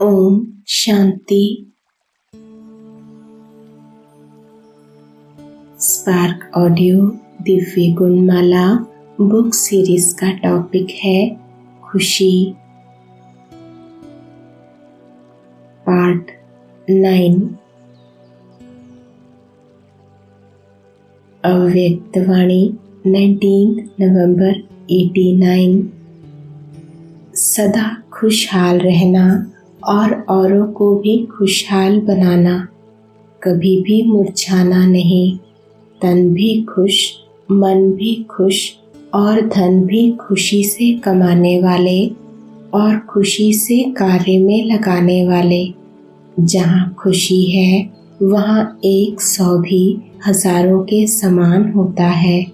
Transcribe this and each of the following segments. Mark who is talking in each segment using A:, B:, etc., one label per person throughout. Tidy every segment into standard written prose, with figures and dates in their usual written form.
A: Om Shanti. Spark audio Divya Gunmala book series का topic है खुशी, पार्ट 9। अव्यक्तवाणी 19 नवंबर 89। सदा खुशहाल रहना और औरों को भी खुशहाल बनाना, कभी भी मुरझाना नहीं। तन भी खुश, मन भी खुश और धन भी खुशी से कमाने वाले और खुशी से कार्य में लगाने वाले। जहाँ खुशी है वहाँ 100 भी हजारों के समान होता है।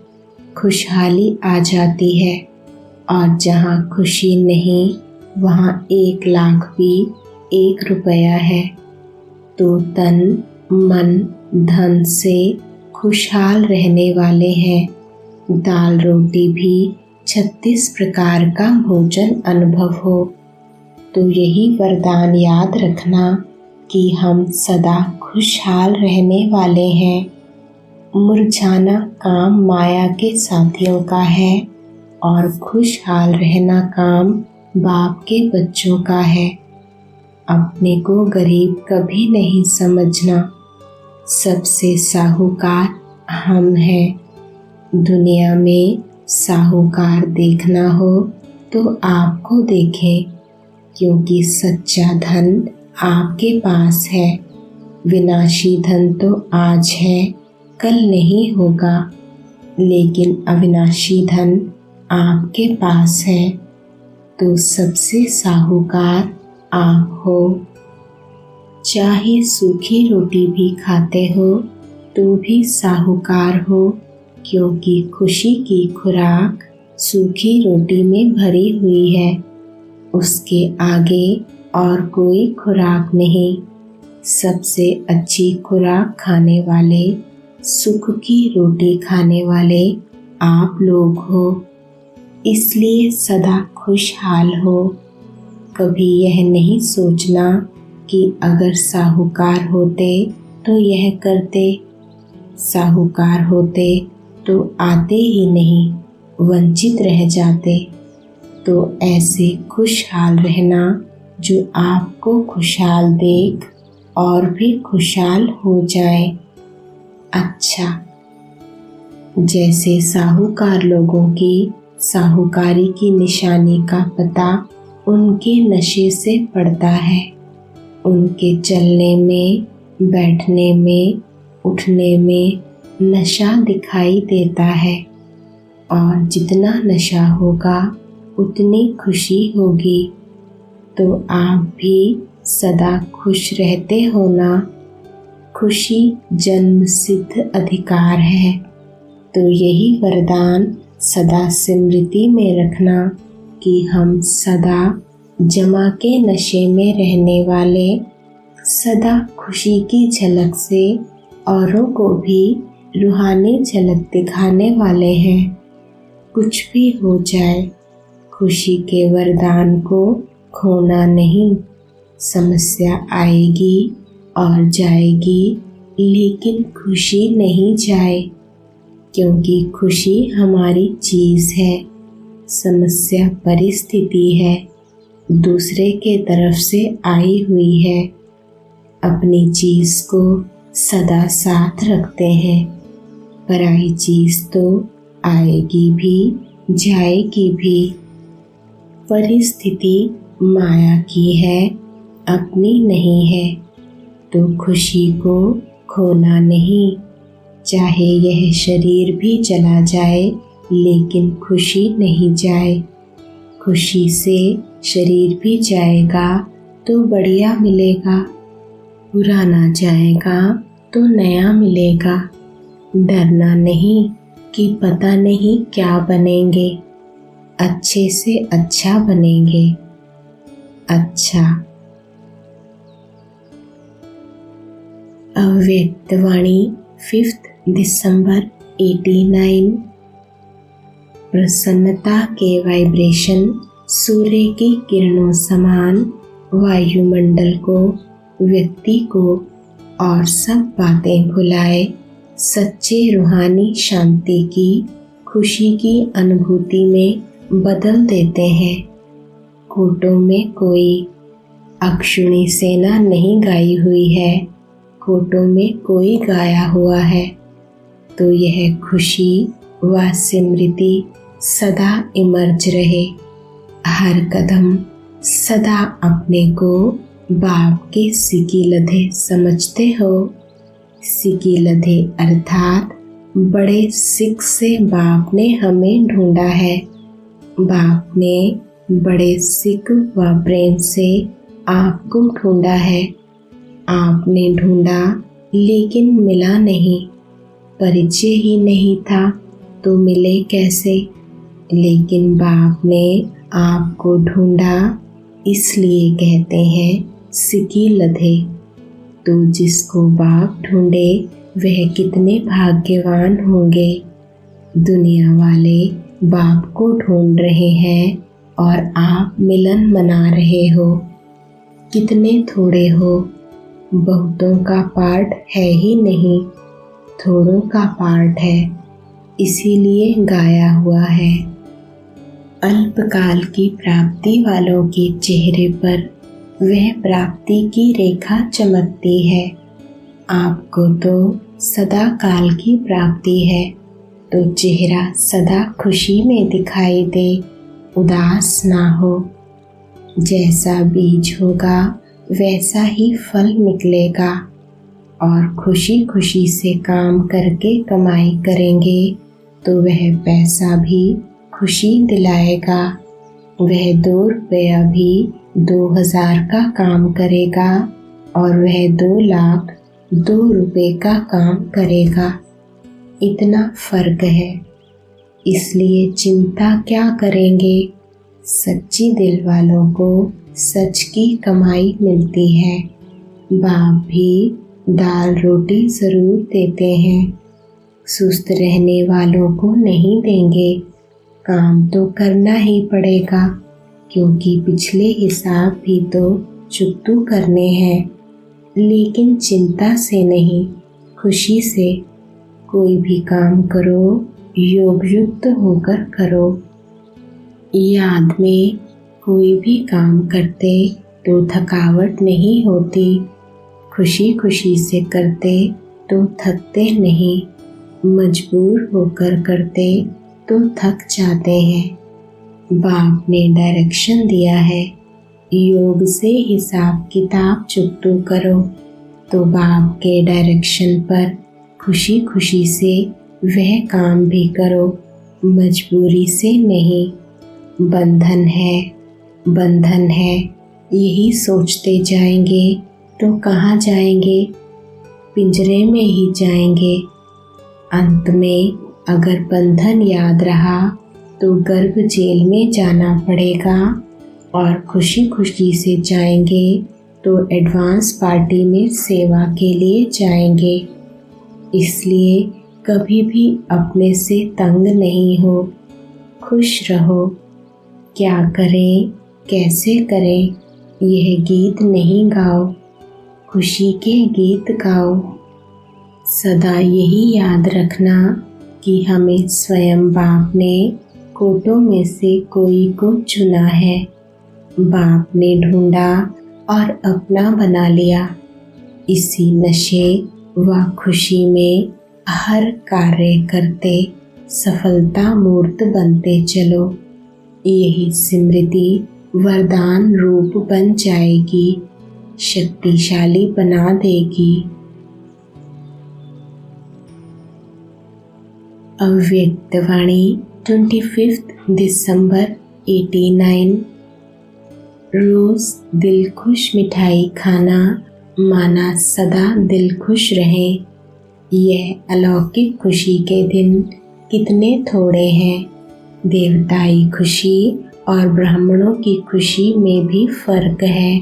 A: खुशहाली आ जाती है। और जहाँ खुशी नहीं वहाँ 1 लाख भी 1 रुपया है। तो तन मन धन से खुशहाल रहने वाले हैं। दाल रोटी भी 36 प्रकार का भोजन अनुभव हो। तो यही वरदान याद रखना कि हम सदा खुशहाल रहने वाले हैं। मुरझाना काम माया के साथियों का है और खुशहाल रहना काम बाप के बच्चों का है। अपने को गरीब कभी नहीं समझना। सबसे साहूकार हम हैं। दुनिया में साहूकार देखना हो तो आपको देखें, क्योंकि सच्चा धन आपके पास है। विनाशी धन तो आज है, कल नहीं होगा, लेकिन अविनाशी धन आपके पास है। तो सबसे साहूकार आप हो। चाहे सूखी रोटी भी खाते हो तो भी साहूकार हो, क्योंकि खुशी की खुराक सूखी रोटी में भरी हुई है। उसके आगे और कोई खुराक नहीं। सबसे अच्छी खुराक खाने वाले, सुख की रोटी खाने वाले आप लोग हो। इसलिए सदा खुशहाल हो। कभी यह नहीं सोचना कि अगर साहूकार होते तो यह करते, साहूकार होते तो आते ही नहीं, वंचित रह जाते। तो ऐसे खुशहाल रहना जो आपको खुशहाल देख और भी खुशहाल हो जाए। अच्छा, जैसे साहूकार लोगों की साहूकारी की निशानी का पता उनके नशे से पड़ता है। उनके चलने में, बैठने में, उठने में नशा दिखाई देता है। और जितना नशा होगा उतनी खुशी होगी। तो आप भी सदा खुश रहते हो ना। खुशी जन्म सिद्ध अधिकार है। तो यही वरदान सदा स्मृति में रखना कि हम सदा जमा के नशे में रहने वाले, सदा खुशी की झलक से औरों को भी रूहानी झलक दिखाने वाले हैं। कुछ भी हो जाए, खुशी के वरदान को खोना नहीं। समस्या आएगी और जाएगी, लेकिन खुशी नहीं जाए, क्योंकि खुशी हमारी चीज़ है। समस्या परिस्थिति है, दूसरे के तरफ से आई हुई है। अपनी चीज़ को सदा साथ रखते हैं। पराई चीज़ तो आएगी भी, जाएगी भी। परिस्थिति माया की है, अपनी नहीं है। तो खुशी को खोना नहीं। चाहे यह शरीर भी चला जाए, लेकिन खुशी नहीं जाए। खुशी से शरीर भी जाएगा तो बढ़िया मिलेगा, पुराना जाएगा तो नया मिलेगा। डरना नहीं कि पता नहीं क्या बनेंगे, अच्छे से अच्छा बनेंगे। अच्छा, अव्यक्तवाणी 5 दिसंबर 89। प्रसन्नता के वाइब्रेशन सूर्य की किरणों समान वायुमंडल को, व्यक्ति को और सब बातें भुलाए सच्चे रूहानी शांति की, खुशी की अनुभूति में बदल देते हैं। कोटों में कोई अक्षुणी सेना नहीं गाई हुई है, कोटों में कोई गाया हुआ है। तो यह खुशी व स्मृति सदा इमर्ज रहे। हर कदम सदा अपने को बाप के सिकीलधे समझते हो। सिकीलधे अर्थात बड़े सिक से बाप ने हमें ढूंढा है। बाप ने बड़े सिक व प्रेम से आपको ढूंढा है। आपने ढूंढा लेकिन मिला नहीं। परिचय ही नहीं था तो मिले कैसे। लेकिन बाप ने आपको ढूंढा, इसलिए कहते हैं सिकीलधे। तो जिसको बाप ढूंढे वह कितने भाग्यवान होंगे। दुनिया वाले बाप को ढूंढ रहे हैं और आप मिलन मना रहे हो। कितने थोड़े हो। बहुतों का पार्ट है ही नहीं, थोड़ों का पार्ट है, इसीलिए गाया हुआ है। अल्पकाल की प्राप्ति वालों के चेहरे पर वह प्राप्ति की रेखा चमकती है। आपको तो सदा काल की प्राप्ति है, तो चेहरा सदा खुशी में दिखाई दे, उदास ना हो। जैसा बीज होगा वैसा ही फल निकलेगा। और खुशी खुशी से काम करके कमाई करेंगे तो वह पैसा भी खुशी दिलाएगा। वह 2 रुपया भी 2000 का काम करेगा और वह 2 लाख 2 रुपये का काम करेगा। इतना फर्क है। इसलिए चिंता क्या करेंगे। सच्ची दिल वालों को सच की कमाई मिलती है। बाप भी दाल रोटी ज़रूर देते हैं, सुस्त रहने वालों को नहीं देंगे। काम तो करना ही पड़ेगा, क्योंकि पिछले हिसाब भी तो चुकतू करने हैं। लेकिन चिंता से नहीं, खुशी से कोई भी काम करो, योग युक्त होकर करो। याद में कोई भी काम करते तो थकावट नहीं होती। खुशी खुशी से करते तो थकते नहीं। मजबूर होकर करते तो थक जाते हैं। बाप ने डायरेक्शन दिया है, योग से हिसाब किताब चुकतू करो। तो बाप के डायरेक्शन पर खुशी खुशी से वह काम भी करो, मजबूरी से नहीं। बंधन है, बंधन है, यही सोचते जाएंगे तो कहाँ जाएंगे। पिंजरे में ही जाएंगे। अंत में अगर बंधन याद रहा तो गर्भ जेल में जाना पड़ेगा। और खुशी खुशी से जाएंगे तो एडवांस पार्टी में सेवा के लिए जाएंगे। इसलिए कभी भी अपने से तंग नहीं हो, खुश रहो। क्या करें, कैसे करें, यह गीत नहीं गाओ, खुशी के गीत गाओ। सदा यही याद रखना कि हमें स्वयं बाप ने कोटों में से कोई को चुना है। बाप ने ढूंढा और अपना बना लिया। इसी नशे व खुशी में हर कार्य करते सफलता मूर्त बनते चलो। यही स्मृति वरदान रूप बन जाएगी, शक्तिशाली बना देगी। अव्यक्त वाणी 25 दिसंबर 89। रोज दिल खुश मिठाई खाना, माना सदा दिल खुश रहे। यह अलौकिक खुशी के दिन कितने थोड़े हैं। देवताई खुशी और ब्राह्मणों की खुशी में भी फर्क है।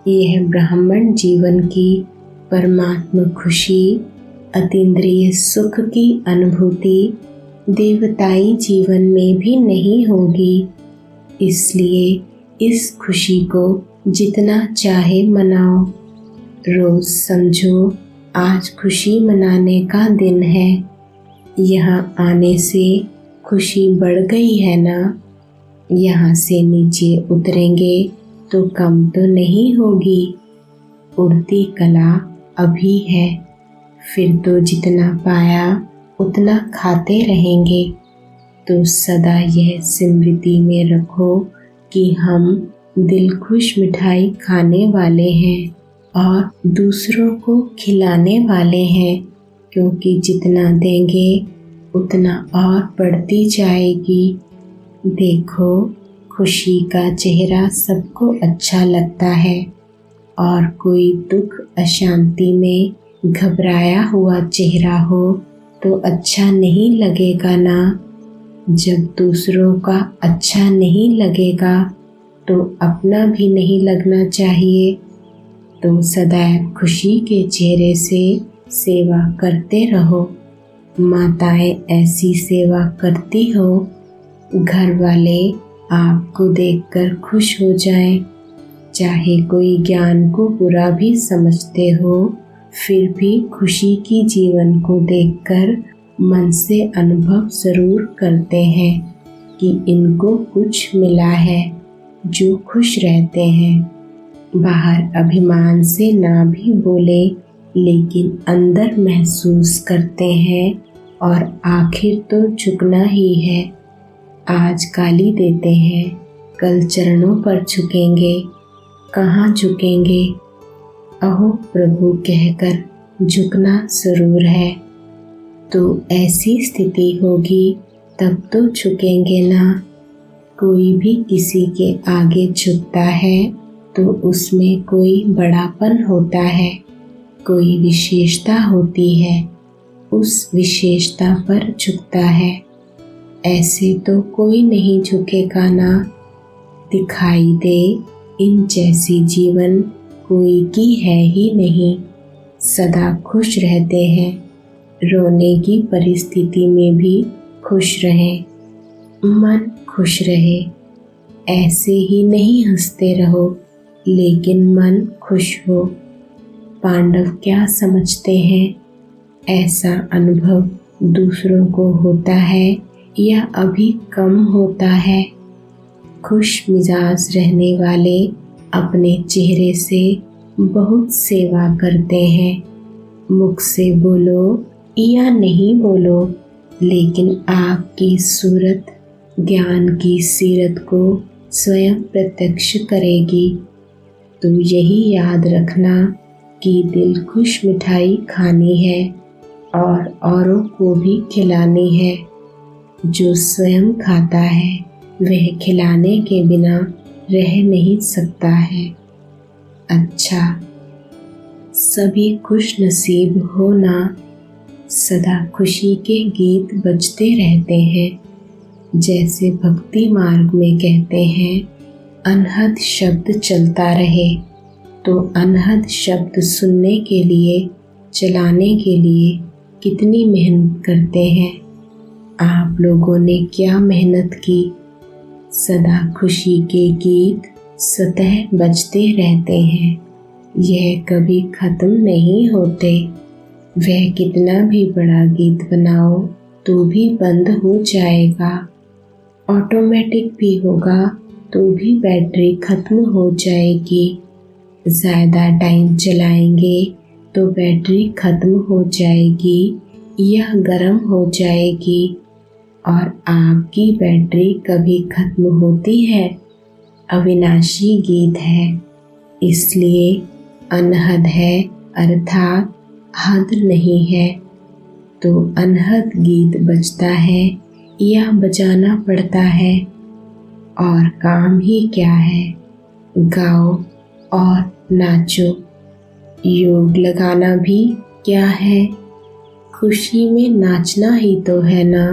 A: यह ब्राह्मण जीवन की परमात्मा खुशी, अतीन्द्रिय सुख की अनुभूति देवताई जीवन में भी नहीं होगी। इसलिए इस खुशी को जितना चाहे मनाओ। रोज समझो आज खुशी मनाने का दिन है। यहाँ आने से खुशी बढ़ गई है ना। यहाँ से नीचे उतरेंगे तो कम तो नहीं होगी। उड़ती कला अभी है, फिर तो जितना पाया उतना खाते रहेंगे। तो सदा यह स्मृति में रखो कि हम दिल खुश मिठाई खाने वाले हैं और दूसरों को खिलाने वाले हैं, क्योंकि जितना देंगे उतना और बढ़ती जाएगी। देखो, खुशी का चेहरा सबको अच्छा लगता है और कोई दुख अशांति में घबराया हुआ चेहरा हो तो अच्छा नहीं लगेगा ना। जब दूसरों का अच्छा नहीं लगेगा तो अपना भी नहीं लगना चाहिए। तो सदैव खुशी के चेहरे से सेवा करते रहो। माताएं ऐसी सेवा करती हो, घर वाले आपको देखकर खुश हो जाएं। चाहे कोई ज्ञान को बुरा भी समझते हो, फिर भी खुशी की जीवन को देखकर मन से अनुभव जरूर करते हैं कि इनको कुछ मिला है, जो खुश रहते हैं। बाहर अभिमान से ना भी बोले, लेकिन अंदर महसूस करते हैं और आखिर तो झुकना ही है। आज गाली देते हैं, कल चरणों पर झुकेंगे। कहाँ झुकेंगे? अहो प्रभु कहकर झुकना जरूर है। तो ऐसी स्थिति होगी तब तो झुकेंगे ना। कोई भी किसी के आगे झुकता है तो उसमें कोई बड़ापन होता है, कोई विशेषता होती है, उस विशेषता पर झुकता है। ऐसे तो कोई नहीं झुकेगा ना। दिखाई दे इन जैसी जीवन कोई की है ही नहीं। सदा खुश रहते हैं, रोने की परिस्थिति में भी खुश रहें। मन खुश रहे, ऐसे ही नहीं हंसते रहो, लेकिन मन खुश हो। पांडव क्या समझते हैं? ऐसा अनुभव दूसरों को होता है या अभी कम होता है? खुश मिजाज रहने वाले अपने चेहरे से बहुत सेवा करते हैं। मुख से बोलो या नहीं बोलो, लेकिन आपकी सूरत ज्ञान की सीरत को स्वयं प्रत्यक्ष करेगी। तो यही याद रखना कि दिल खुश मिठाई खानी है और औरों को भी खिलानी है। जो स्वयं खाता है वह खिलाने के बिना रह नहीं सकता है। अच्छा, सभी खुश नसीब हो ना। सदा खुशी के गीत बजते रहते हैं। जैसे भक्ति मार्ग में कहते हैं, अनहद शब्द चलता रहे। तो अनहद शब्द सुनने के लिए, चलाने के लिए कितनी मेहनत करते हैं। आप लोगों ने क्या मेहनत की। सदा खुशी के गीत सतह बजते रहते हैं। यह कभी खत्म नहीं होते। वह कितना भी बड़ा गीत बनाओ तो भी बंद हो जाएगा। ऑटोमेटिक भी होगा तो भी बैटरी खत्म हो जाएगी। ज़्यादा टाइम चलाएंगे तो बैटरी खत्म हो जाएगी या गर्म हो जाएगी। और आपकी बैटरी कभी खत्म होती है? अविनाशी गीत है, इसलिए अनहद है, अर्थात हद नहीं है। तो अनहद गीत बजता है या बजाना पड़ता है, और काम ही क्या है, गाओ और नाचो। योग लगाना भी क्या है, खुशी में नाचना ही तो है ना।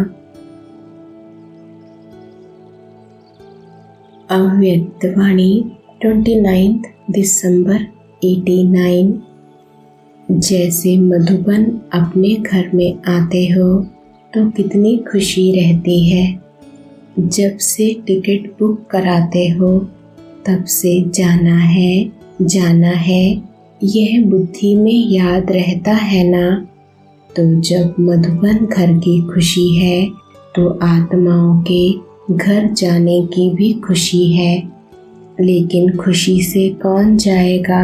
A: अव्यक्तवाणी 29 दिसंबर 89। जैसे मधुबन अपने घर में आते हो तो कितनी खुशी रहती है। जब से टिकट बुक कराते हो तब से जाना है यह बुद्धि में याद रहता है ना। तो जब मधुबन घर की खुशी है तो आत्माओं के घर जाने की भी खुशी है। लेकिन खुशी से कौन जाएगा?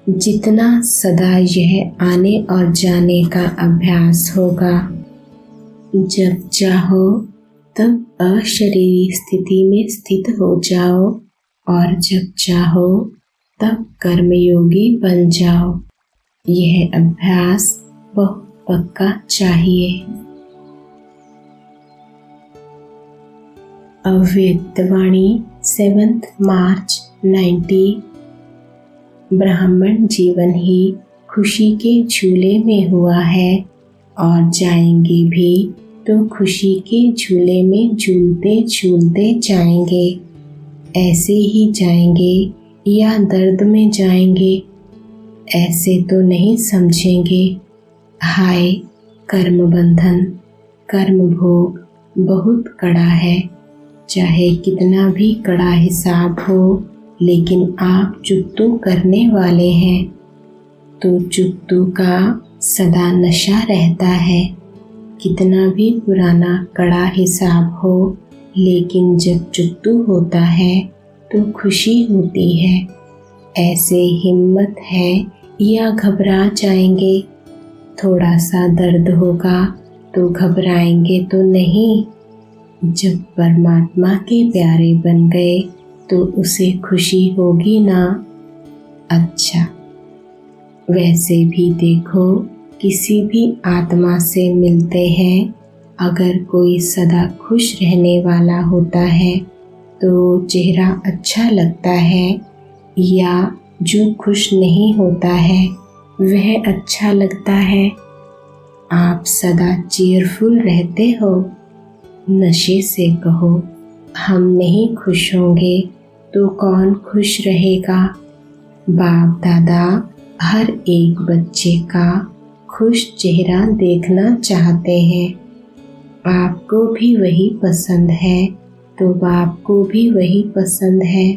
A: जितना सदा यह आने और जाने का अभ्यास होगा। जब चाहो तब अशरीरी स्थिति में स्थित हो जाओ और जब चाहो तब कर्मयोगी बन जाओ। यह अभ्यास बहुत पक्का चाहिए। अव्यक्तवाणी 7 मार्च 90। ब्राह्मण जीवन ही खुशी के झूले में हुआ है और जाएंगे भी तो खुशी के झूले में झूलते झूलते जाएंगे। ऐसे ही जाएंगे या दर्द में जाएंगे, ऐसे तो नहीं समझेंगे। हाय कर्म बंधन, कर्म भोग बहुत कड़ा है। चाहे कितना भी कड़ा हिसाब हो, लेकिन आप चुकतू करने वाले हैं तो चुकतू का सदा नशा रहता है। कितना भी पुराना कड़ा हिसाब हो, लेकिन जब चुकतू होता है तो खुशी होती है। ऐसे हिम्मत है या घबरा जाएंगे? थोड़ा सा दर्द होगा तो घबराएंगे तो नहीं। जब परमात्मा के प्यारे बन गए तो उसे खुशी होगी ना। अच्छा, वैसे भी देखो, किसी भी आत्मा से मिलते हैं, अगर कोई सदा खुश रहने वाला होता है तो चेहरा अच्छा लगता है, या जो खुश नहीं होता है वह अच्छा लगता है? आप सदा चीयरफुल रहते हो। नशे से कहो हम नहीं खुश होंगे तो कौन खुश रहेगा? बाप दादा हर एक बच्चे का खुश चेहरा देखना चाहते हैं। आपको भी वही पसंद है तो बाप को भी वही पसंद है।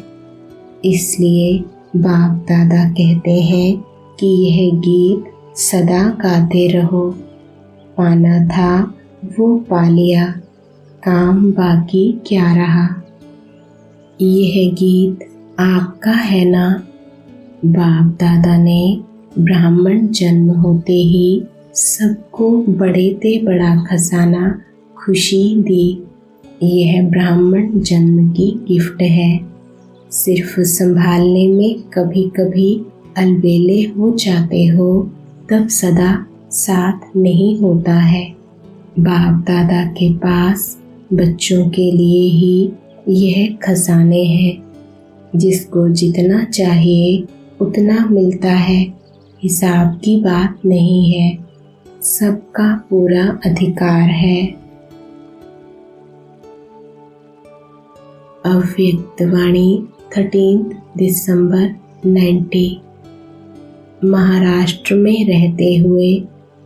A: इसलिए बाप दादा कहते हैं कि यह गीत सदा गाते रहो। पाना था वो पा लिया, काम बाकी क्या रहा। यह गीत आपका है ना। बाप दादा ने ब्राह्मण जन्म होते ही सबको बड़े ते बड़ा खजाना खुशी दी। यह ब्राह्मण जन्म की गिफ्ट है। सिर्फ संभालने में कभी कभी अलबेले हो जाते हो, तब सदा साथ नहीं होता है। बाप दादा के पास बच्चों के लिए ही यह खजाने हैं। जिसको जितना चाहिए उतना मिलता है, हिसाब की बात नहीं है। सबका पूरा अधिकार है। अव्यक्तवाणी 13 दिसंबर 90। महाराष्ट्र में रहते हुए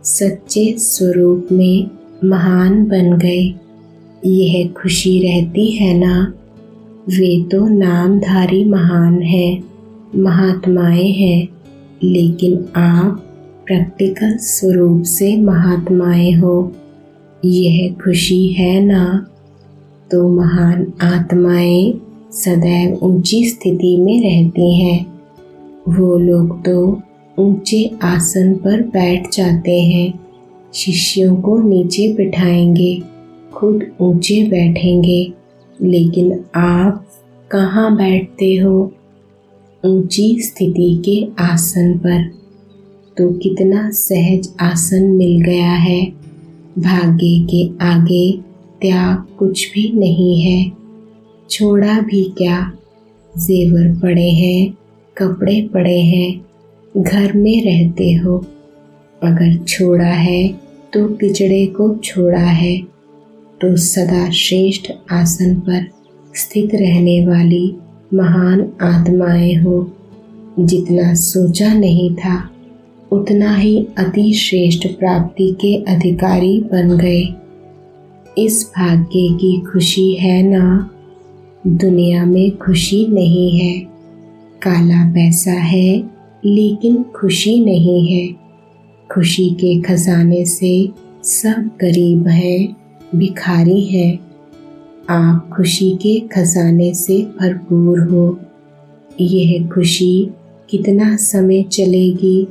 A: सच्चे स्वरूप में महान बन गए। यह खुशी रहती है ना। वे तो नामधारी महान हैं, महात्माएं हैं, लेकिन आप प्रैक्टिकल स्वरूप से महात्माएं हो। यह खुशी है ना। तो महान आत्माएं सदैव ऊंची स्थिति में रहती हैं। वो लोग तो ऊंचे आसन पर बैठ जाते हैं, शिष्यों को नीचे बिठाएंगे, खुद ऊंचे बैठेंगे। लेकिन आप कहाँ बैठते हो? ऊंची स्थिति के आसन पर। तो कितना सहज आसन मिल गया है। भाग्य के आगे त्याग कुछ भी नहीं है। छोड़ा भी क्या? जेवर पड़े हैं, कपड़े पड़े हैं, घर में रहते हो। अगर छोड़ा है तो पिछड़े को छोड़ा है। तो सदा श्रेष्ठ आसन पर स्थित रहने वाली महान आत्माएं हो। जितना सोचा नहीं था उतना ही अति श्रेष्ठ प्राप्ति के अधिकारी बन गए। इस भाग्य की खुशी है ना। दुनिया में खुशी नहीं है। काला पैसा है लेकिन खुशी नहीं है। खुशी के खजाने से सब गरीब हैं, भिखारी हैं। आप खुशी के खजाने से भरपूर हो। यह खुशी कितना समय चलेगी?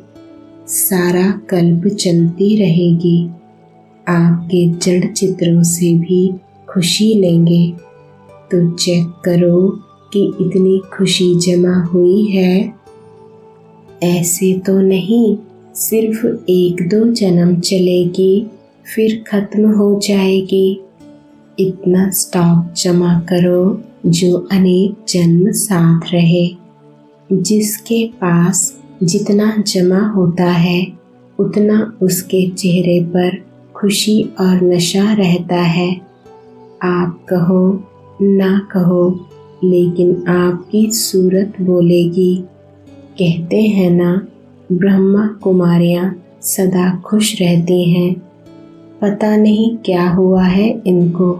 A: सारा कल्प चलती रहेगी। आपके जड़ चित्रों से भी खुशी लेंगे तो चेक करो कि इतनी खुशी जमा हुई है। ऐसे तो नहीं सिर्फ 1-2 जन्म चलेगी फिर खत्म हो जाएगी। इतना स्टॉक जमा करो जो अनेक जन्म साथ रहे। जिसके पास जितना जमा होता है उतना उसके चेहरे पर खुशी और नशा रहता है। आप कहो ना कहो लेकिन आपकी सूरत बोलेगी। कहते हैं ना, ब्रह्मा कुमारियाँ सदा खुश रहती हैं। पता नहीं क्या हुआ है इनको,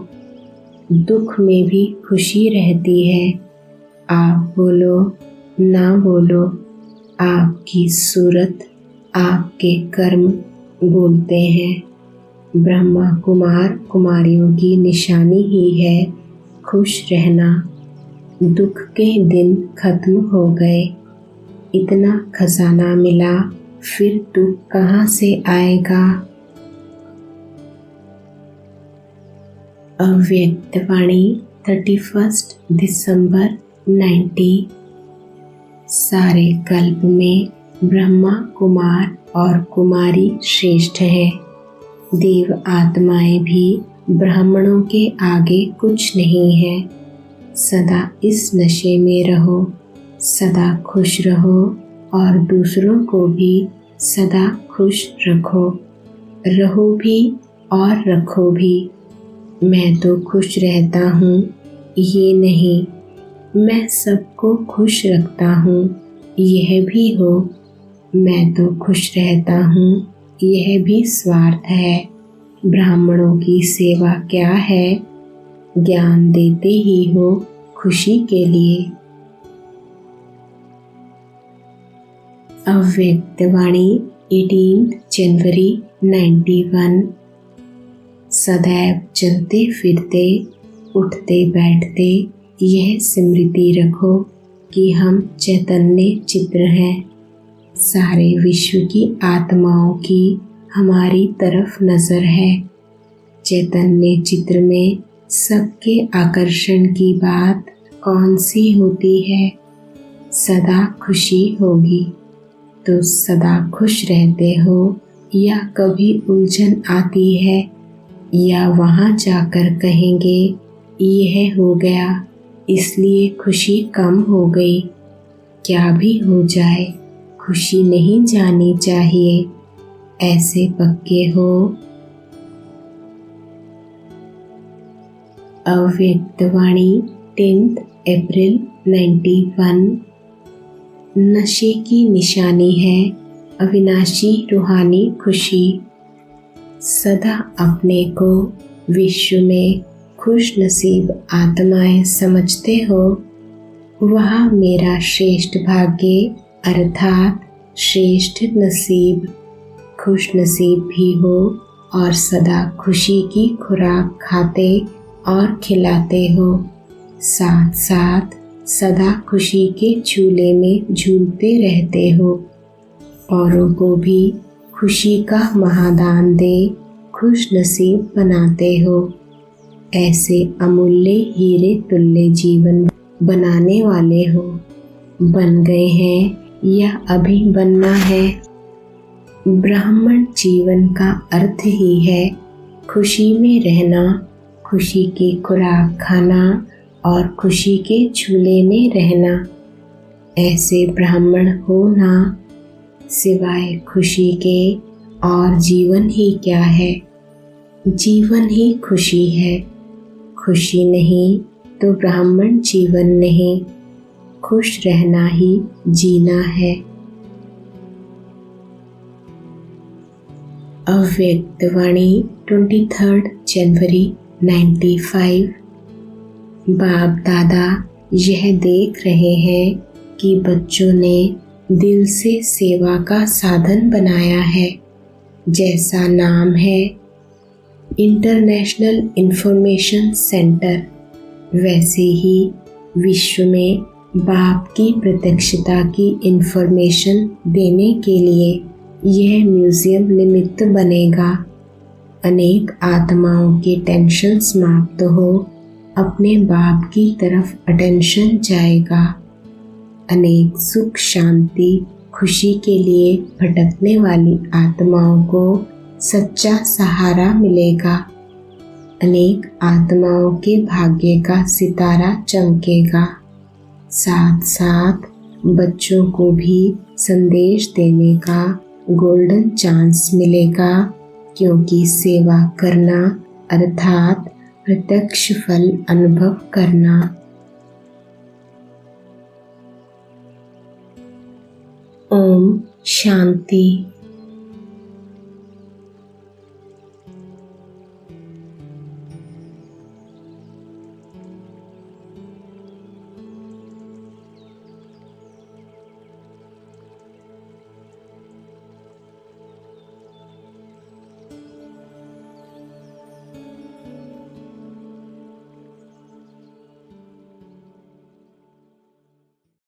A: दुख में भी खुशी रहती है। आप बोलो ना बोलो, आपकी सूरत, आपके कर्म बोलते हैं। ब्रह्मा कुमार कुमारियों की निशानी ही है खुश रहना। दुख के दिन खत्म हो गए, इतना खजाना मिला, फिर दुख कहाँ से आएगा? अव्यक्तवाणी 31 दिसंबर 90। सारे कल्प में ब्रह्मा कुमार और कुमारी श्रेष्ठ है। देव आत्माएं भी ब्राह्मणों के आगे कुछ नहीं है। सदा इस नशे में रहो, सदा खुश रहो और दूसरों को भी सदा खुश रखो। रहो भी और रखो भी। मैं तो खुश रहता हूँ ये नहीं, मैं सबको खुश रखता हूँ यह भी हो। मैं तो खुश रहता हूँ यह भी स्वार्थ है। ब्राह्मणों की सेवा क्या है? ज्ञान देते ही हो खुशी के लिए। अव्यक्तवाणी 18 जनवरी 91। सदैव चलते फिरते उठते बैठते यह स्मृति रखो कि हम चैतन्य चित्र हैं। सारे विश्व की आत्माओं की हमारी तरफ नजर है। चैतन्य चित्र में सबके आकर्षण की बात कौन सी होती है? सदा खुशी होगी। तो सदा खुश रहते हो या कभी उलझन आती है या वहाँ जाकर कहेंगे यह हो गया इसलिए खुशी कम हो गई? क्या भी हो जाए, खुशी नहीं जानी चाहिए। ऐसे पक्के हो। अव्यक्तवाणी 10 अप्रैल 91। नशे की निशानी है अविनाशी रूहानी खुशी। सदा अपने को विश्व में खुश नसीब आत्माएं समझते हो। वह मेरा श्रेष्ठ भाग्य अर्थात श्रेष्ठ नसीब। खुश नसीब भी हो और सदा खुशी की खुराक खाते और खिलाते हो। साथ साथ सदा खुशी के झूले में झूलते रहते हो। औरों को भी खुशी का महादान दे खुश नसीब बनाते हो। ऐसे अमूल्य हीरे तुल्य जीवन बनाने वाले हो। बन गए हैं या अभी बनना है? ब्राह्मण जीवन का अर्थ ही है खुशी में रहना, खुशी की खुराक खाना और खुशी के झूले में रहना। ऐसे ब्राह्मण हो ना। सिवाय खुशी के और जीवन ही क्या है? जीवन ही खुशी है। खुशी नहीं तो ब्राह्मण जीवन नहीं। खुश रहना ही जीना है। अव्यक्तवाणी 23 जनवरी 95। बाप दादा यह देख रहे हैं कि बच्चों ने दिल से सेवा का साधन बनाया है। जैसा नाम है इंटरनेशनल इंफॉर्मेशन सेंटर, वैसे ही विश्व में बाप की प्रत्यक्षता की इंफॉर्मेशन देने के लिए यह म्यूजियम निमित्त बनेगा। अनेक आत्माओं के टेंशन समाप्त हो अपने बाप की तरफ अटेंशन जाएगा। अनेक सुख शांति खुशी के लिए भटकने वाली आत्माओं को सच्चा सहारा मिलेगा। अनेक आत्माओं के भाग्य का सितारा चमकेगा। साथ साथ बच्चों को भी संदेश देने का गोल्डन चांस मिलेगा, क्योंकि सेवा करना अर्थात प्रत्यक्ष फल अनुभव करना। ओम शांति।